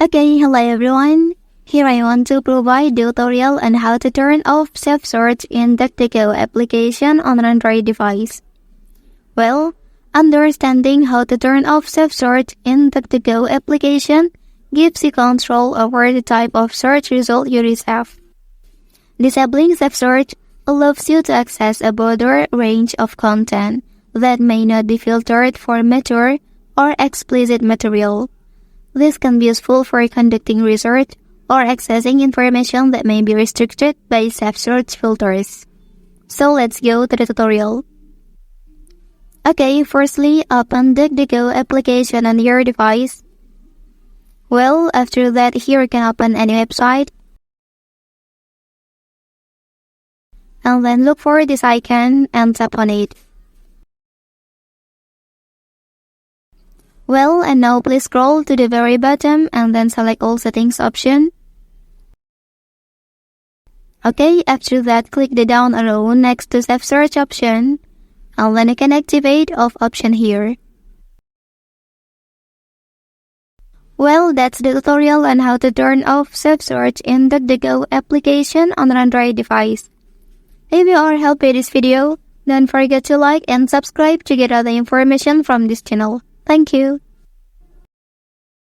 Okay, hello everyone. Here I want to provide the tutorial on how to turn off Safe Search in DuckDuckGo application on an Android device. Well, understanding how to turn off Safe Search in DuckDuckGo application gives you control over the type of search result you receive. Disabling Safe Search allows you to access a broader range of content that may not be filtered for mature or explicit material. This can be useful for conducting research or accessing information that may be restricted by Safe Search filters. So let's go to the tutorial. Okay, firstly, open DuckDuckGo application on your device. Well, after that, here you can open any website. And then look for this icon and tap on it. Well, and now please scroll to the very bottom and then select all settings option. Okay, after that, click the down arrow next to Safe Search option, and then you can activate off option here. Well, that's the tutorial on how to turn off Safe Search in DuckDuckGo application on an Android device. If you are helped by this video, don't forget to like and subscribe to get other information from this channel. Thank you.